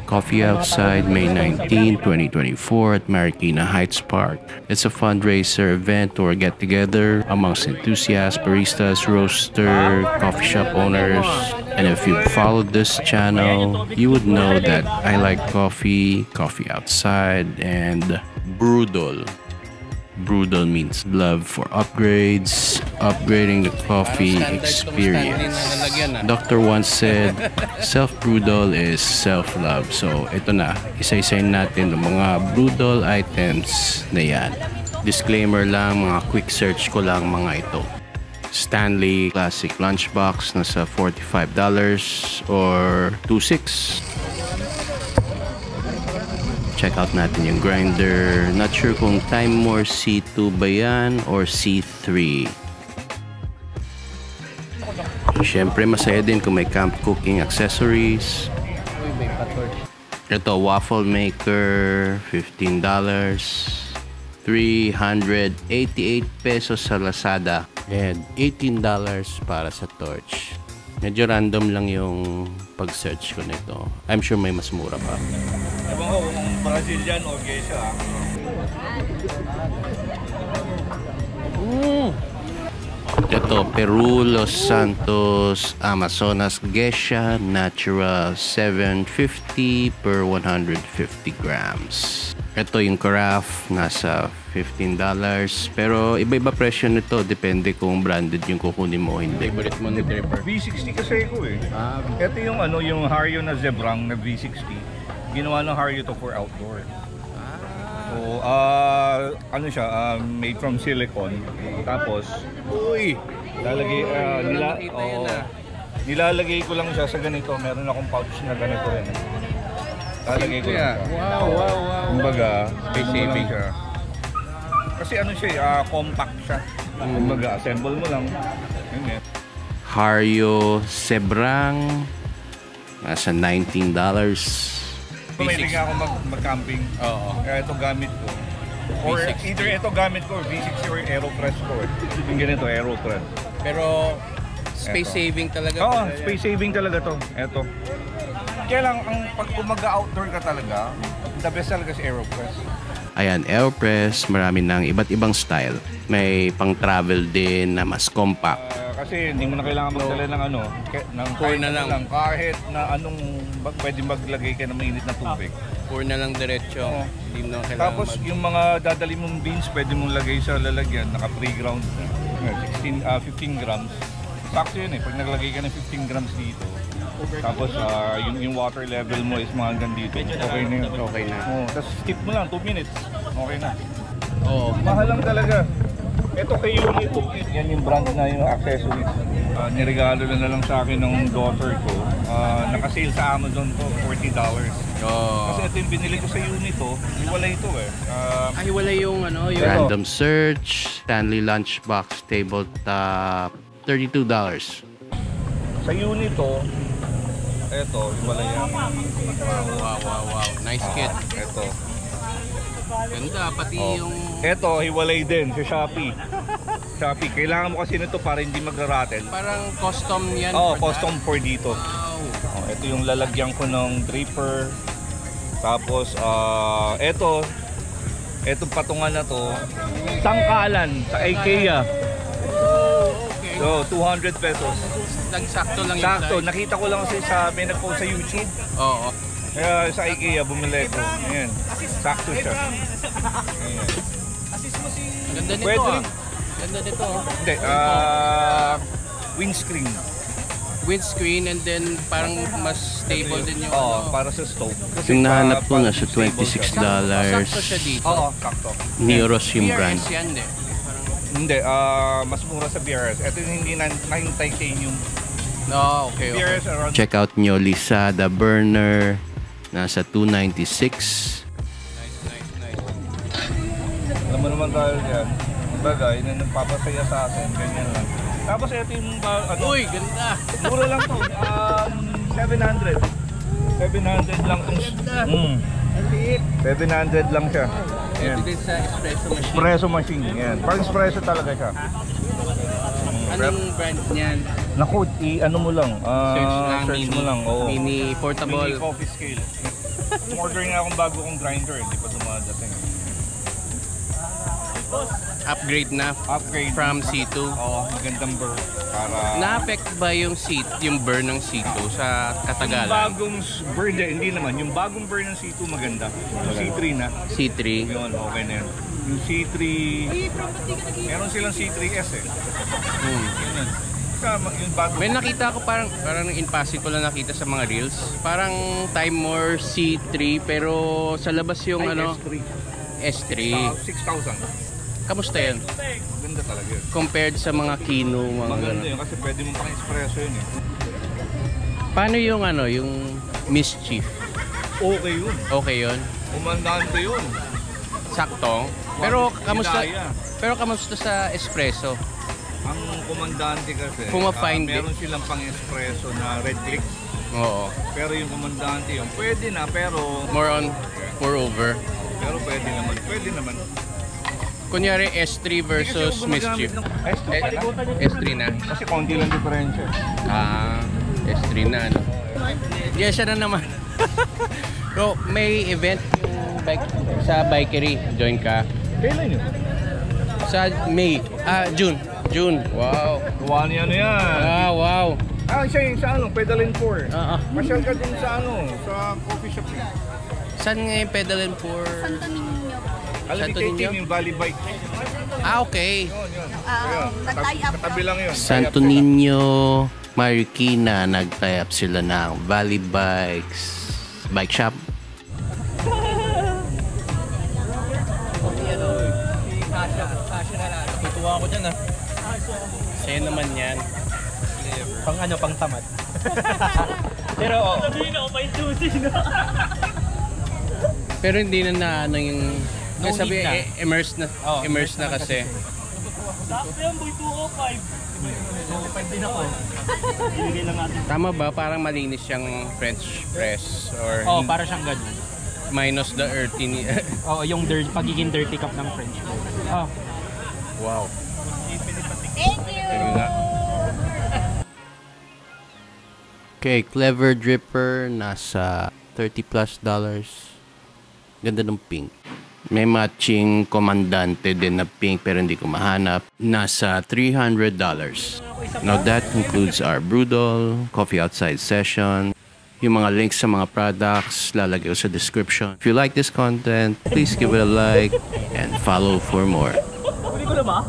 Coffee Outside, May 19, 2024 at Marikina Heights Park. It's a fundraiser event or get-together amongst enthusiasts, baristas, roaster, coffee shop owners. And if you followed this channel, you would know that I like coffee, coffee outside, and Brewdol. Brewdol means love for upgrades, upgrading the coffee experience. Doctor once said, self-Brewdol is self-love. So ito na, isa-isayin natin ng mga Brewdol items na yan. Disclaimer lang, mga quick search ko lang mga ito. Stanley Classic Lunchbox, nasa $45 or $26. Check out natin yung grinder. Not sure kung Time More C2 ba yan or C3. Siyempre masaya din kung may camp cooking accessories. Ito, waffle maker, $15. 388 pesos sa Lazada. And $18 para sa torch. Medyo random lang yung pag-search ko nito. I'm sure may mas mura pa. Ewan ko kung Brazilian o geisha. Ito, Peru, Los Santos, Amazonas Geisha Natural, $7.50 per 150 grams. Ito yung carafe, nasa $15. Pero iba-iba presyo nito, depende kung branded yung kukunin mo o hindi. Favorite mo ni Tripper? V60 kasi ko eh. Ito yung yung Hario na Zebrang na V60. Ginawa ng Hario to for outdoor. So, ano siya, made from silicone. Tapos, lalagay, nilalagay ko lang siya sa ganito. Meron akong pouch na ganito rin. Lalagay ko lang siya. Wow. Kumbaga, space saving siya. Kasi ano siya, compact siya. Kumbaga, assemble mo lang. Yun. Hario Zebrang, nasa $19. Pumilig ako mag-camping. Kaya ito gamit ko. Or either ito gamit ko or V60 or AeroPress ko. Yung ganito, AeroPress. Pero space saving talaga. Oo, space saving talaga to. Ito. Kaya lang, pag mag-outdoor ka talaga, the best talaga si AeroPress. Ayan, AeroPress, marami ng iba't ibang style. May pang-travel din na mas compact. Kasi hindi mo na kailangan magdala ng ng pour na lang. Kahit na anong pwede maglagay ka ng mainit na tubig. Pour na lang diretso. Hindi mo na kailangan. Tapos yung mga dadali mong beans, pwede mong lagay sa lalagyan, naka pre-ground. 15 grams. Sakto yun eh, pag naglagay ka ng 15 grams dito. Tapos yung water level mo is mga hanggang dito. Okay na yun. Okay na. Tapos skip mo lang, 2 minutes. Okay na. Mahal lang talaga. Ito kay Unito, yan yung brand na yung accessories. Niregalo na lang sa akin ng daughter ko. Naka-sale sa Amazon ko, $40. Kasi ito yung binili ko sa Unito, hiwalay ito eh. Hiwalay yung yung Random search, Stanley Lunchbox Tabletop, $32. Sa Unito, ito, hiwalay yan. Wow. Nice kit. Ito. Ganda, pati yung... Ito, hiwalay din sa Shopee. Kailangan mo kasi nito para hindi magra-rattle. Parang custom yan. Custom for dito. Wow. Ito yung lalagyan ko ng draper. Tapos, etong patungan na to, sangkalan sa IKEA. Okay. So, 200 pesos. Sakto lang yung Sakto, size. nakita ko lang kasi may nag-post sa YouTube. Oo. Kaya sa IKEA, bumili ko. Ayan, sakto siya. Ayan. Ganda nito Pwede. Ganda nito. Hindi, windscreen. Windscreen and then parang mas stable din yung para sa stove. Yung nahanap ko na sa $26. Sakto siya dito. Sakto. Neros yung brand. BRS yan eh. Hindi, mas mura sa BRS. Ito yung hindi na titanium. Okay. BRS around. Check out nyo Lizada burner, nasa $296. Nice. Alam mo naman tayo dyan. Bagay na nagpapasaya sa akin. Ganyan lang. Tapos ito yung Uy, ganda. mura lang to. 700. 700 lang itong... 700 lang siya. Ito din sa espresso machine. Espresso machine. Yan. Parang espresso talaga siya. Anong brand niyan? Naku, ano mo lang, search mo lang. Oo. Mini portable. Mini coffee scale. Order nga akong bago kong grinder, hindi pa dumadating. Upgrade na Upgrade from C2. Oo, magandang burr. Para... Na-affect ba yung burn ng C2 sa Yung katagalan? bagong burr, hindi naman. Yung bagong burr ng C2 maganda. Yung C3 na. C3. Yun, okay na yun. Yung C3, meron silang C3S eh. Yun. Yung bago. May nakita ko parang in passing ko lang nakita sa mga reels. Parang Time More C3 pero sa labas yung S3. S3. 6,000. Kamusta yun? Maganda talaga yun. Compared sa mga Kino, mga Maganda yun kasi pwede mo pang espresso yun eh. Paano yung yung Mischief? Okay yun. Okay yun? Kumandante yun. Sakto? Pero kamusta? Hidaya. Pero kamusta sa espresso? Ang komandante kasi, Puma-find meron silang pang espresso na red clicks. Oo. Pero yung komandante yun, pwede na pero... More on pour over. Pero pwede naman, Kunyari S3 versus Mischief. S3 na. Kasi konti lang diferensya. S3 na ano. Yes, siya na naman. Bro, may event yung sa Bikery. Join ka. Kailan yun? Sa May. June. Wow. Gawa niya ano yan. Wow. Siya yung sa Pedalin 4. Masyal ka din sa sa coffee shop. Saan nga yung Pedalin 4? Santo Niño. Santo Niño? Yung Valley Bike. Okay. Yun. Nag-tie up. Katabi lang yun. Santo Niño, Marikina, nag-tie up sila ng Valley Bikes Bike Shop. Tutuwa ako dyan ah. Sa'yo naman yan. Pang tamad. Pero sabihin ako pa yung Pero hindi na yung... No sabi, need na. immersed na. Immersed na kasi. Sakto yan, boy, 205. 205 din ako. Hindi lang natin. Tama ba? Parang malinis siyang French press or Para siyang ganun. minus the earthy. Yung pagiging dirty cup ng French. Wow. Thank you. Okay, Clever Dripper, nasa $30+. Ganda ng pink. May matching komandante din na pink pero hindi ko mahanap. Nasa $300. Now that concludes our Brewdol Coffee Outside session. Yung mga links sa mga products lalagay ko sa description. If you like this content, please give it a like and follow for more. Huli ko na ba?